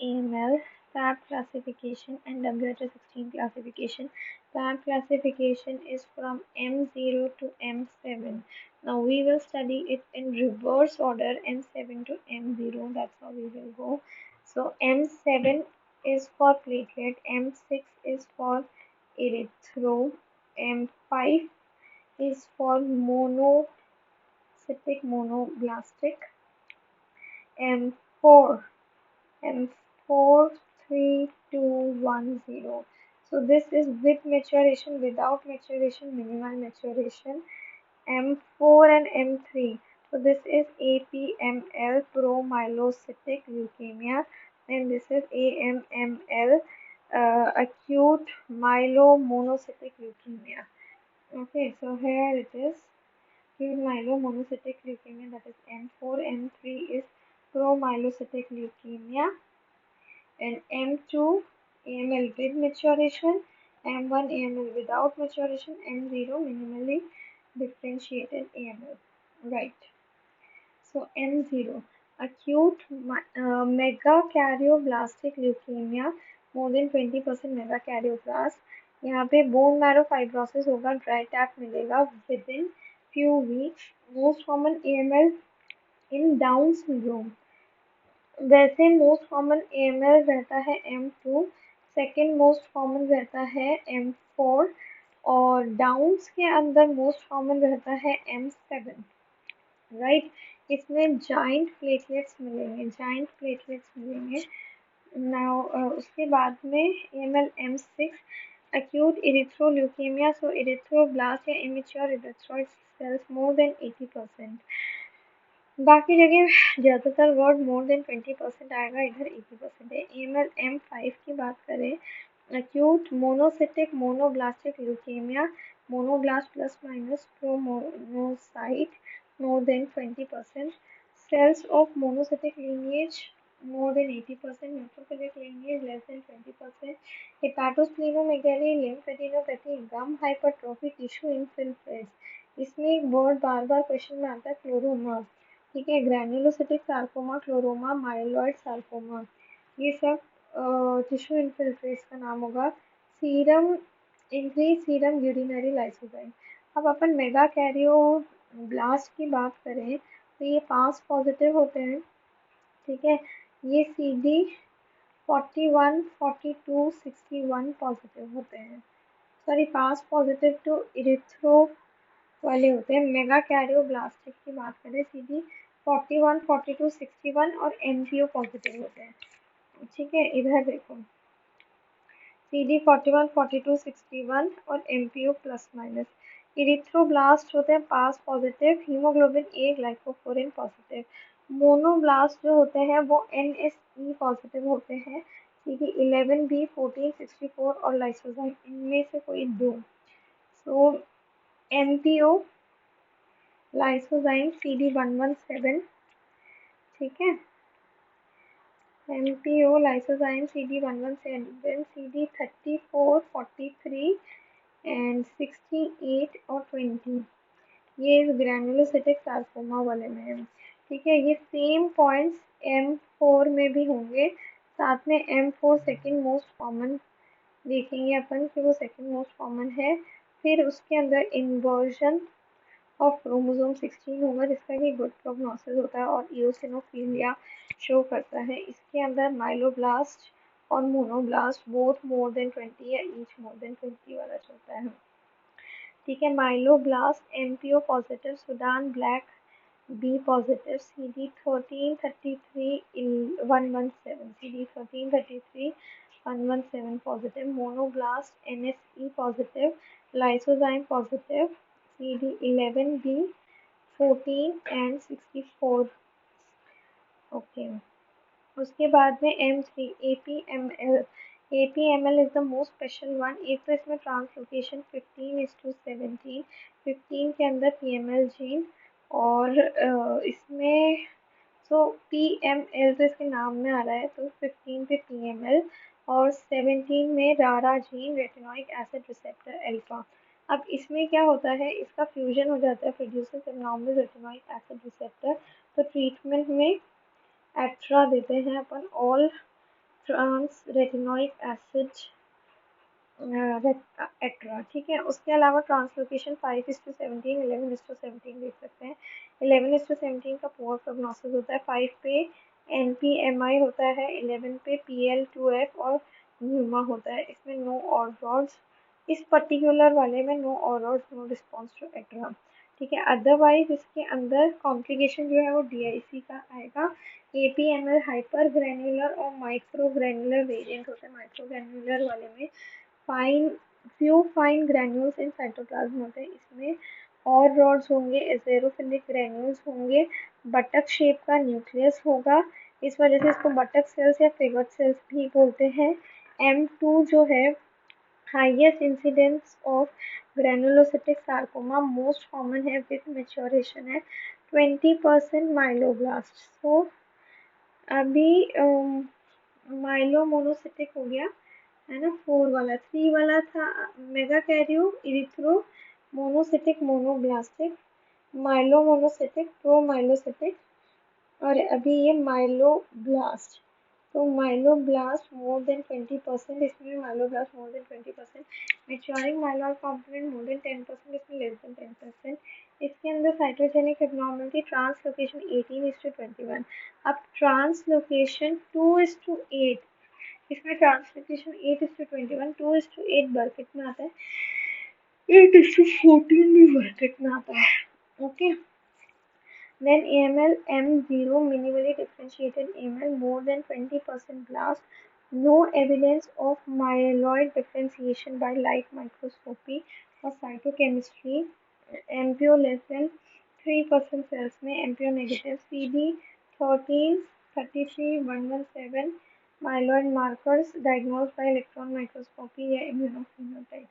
AML, TAB classification and WH16 classification. TAB classification is from M0 to M7. Now we will study it in reverse order, M7 to M0. That's how we will go. So M7 is for platelet, M6 is for erythro, M5 is for monocytic monoblastic, M4 M43210. So this is with maturation, without maturation, minimal maturation. M4 and M3. So this is APML, promyelocytic leukemia, and this is AMML, acute myelomonocytic leukemia. Okay, so here it is. Acute myelomonocytic leukemia, that is M4. M3 is promyelocytic leukemia, and M2 AML with maturation, M1 AML without maturation, M0 minimally differentiated AML. Right. So M0 acute megakaryoblast leukemia, more than 20% megakaryoblast. यहाँ पे bone marrow fibrosis होगा, dry tap मिलेगा with in few weeks. Most common AML in down syndrome. वैसे most common AML रहता है M2, second most common रहता है M4, और डाउन्स के अंदर मोस्ट कॉमन रहता है M7. राइट. इसमें जाइंट प्लेटलेट्स मिलेंगे. नाउ उसके बाद में AML M6 acute erythroleukemia, so erythroblast या immature erythroid cells more than 80%. बाकी जगह ज़्यादातर वर्ड मोर देन 20% आएगा, इधर 80% है. AML M5 की बात करें, acute monocytic monoblastic leukemia, monoblast plus minus promonocyte more than 20%, cells of monocytic lineage more than 80%, neutrophilic lineage less than 20%, hepatosplenomegaly, lymphadenopathy, gum hypertrophy, tissue infiltrates. इसमें एक वर्ड बार बार question में आता है, क्लोरोमा. ठीक है, ग्रैन्युलोसिटिक सार्कोमा, क्लोरोमा, माइलॉइड सार्कोमा, ये सब tissue infiltrates का नाम होगा. Serum increase serum urinary lysozyme. अब अपन मेगा कैरियो ब्लास्ट की बात करें तो ये पास पॉजिटिव होते हैं. ठीक है, ये CD 41, 42, 61 पॉजिटिव होते हैं. Sorry, pass positive to erythro वाले होते हैं. मेगा कैरियोब्लास्टिक की बात करें, CD 41, 42, 61 और MPO पॉजिटिव होते हैं. ठीक है, इधर देखो, CD 41, 42, 61 और MPO प्लस माइनस. इरिथ्रोब्लास्ट होते हैं PAS positive, haemoglobin A glycophorin positive. Monoblast जो होते हैं वो NSE पॉजिटिव होते हैं, CD 11B, 14, 64 और लाइसोजाइम, इनमें से कोई दो. सो MPO लाइसोजाइम CD 117. ठीक है, MPO lysozyme CD 117, CD 34, 43 and 68 और 20, ये ग्रैन्युलोसिटिक सार्कोमा वाले में है. ठीक है, ये सेम पॉइंट्स M4 में भी होंगे. साथ में M4 सेकेंड मोस्ट कॉमन देखेंगे अपन कि वो सेकेंड मोस्ट कॉमन है. फिर उसके अंदर इन्वर्जन ऑफ क्रोमोसोम 16 होगा, जिसका कि गुड प्रोग्नोसिस होता है और इओसिनोफिलिया शो करता है. इसके अंदर माइलोब्लास्ट और मोनोब्लास्ट बोथ मोर देन 20 या ईच मोर देन 20 वाला चलता है. ठीक है, myeloblast MPO positive, Sudan black B positive, CD 1333 117, CD 1333 117 positive. Monoblast NSE positive, lysozyme positive, CD 11B, 14 and 64. Okay, उसके बाद में M3 APML. APML is the most special one. एक तो इसमें ट्रांसलोकेशन 15:17, 15 के अंदर PML जीन, और इसमें तो PML तो इसके नाम में आ रहा है, तो 15 पे PML और 17 में रारा gene, retinoic acid receptor alpha. अब इसमें क्या होता है, इसका फ्यूजन हो जाता है, producers abnormal retinoic acid receptor. तो ट्रीटमेंट में एट्रा देते हैं अपन, all trans retinoic acid ATRA, ठीक है। उसके अलावा ट्रांसलोकेशन 5:17, 11:17 देख सकते हैं। 11:17 का पुअर प्रोग्नोसिस होता है, 5 पे NPMI होता है, 11 पे PL2F और न्यूमा होता है। इसमें नो और रॉड्स, इस पर्टिकुलर वाले में नो और rods, no response to ATRA, ठीक है। अदरवाइज इसके अंदर कॉम्प्लिकेशन जो है वो DIC का आएगा। APML हाइपर ग्रेन्युलर और माइक्रो ग्रेन्युलर वेरिएंट होता है। माइक्रो ग्रेन्युलर वाले में fine few fine granules in cytoplasm होते हैं। इसमें और रॉड्स होंगे, एजेरोफिलिक ग्रैन्यूल्स होंगे, बटक शेप का न्यूक्लियस होगा। इस वजह से इसको बटक सेल्स या फिगट सेल्स भी बोलते हैं। M2 जो है highest incidence of granulocytic sarcoma, most common है विथ मेच्योरेशन है, 20% माइलोब्लास्ट। सो अभी माइलोमोनोसिटिक हो गया है ना, 4 वाला। 3 वाला था मेगा कैरियो इरिथ्रो मोनोसिटिक मोनोब्लास्टिक, माइलोमोनोसिटिक प्रोमाइलोसिटिक, और अभी ये माइलोब्लास्ट। तो माइलोब्लास्ट मोर देन 20%, इसमें myeloblast more than 20%, maturing myeloid component more than 10%, इसमें लेस देन 10%। इसके अंदर साइटोजेनिक एब्नॉर्मलिटी ट्रांसलोकेशन 18:21। अब ट्रांसलोकेशन 2:8, इसमें ट्रांसलोकेशन 8:21, 2:8 बर्किट में आता है, 8:14 भी बर्किट में आता है, okay. Then AML M0 minimally differentiated AML more than 20% blast, no evidence of myeloid differentiation by light microscopy or cytochemistry, MPO less than 3% cells में MPO negative, CD13 33117 myeloid markers diagnosed by electron microscopy या immunophenotype।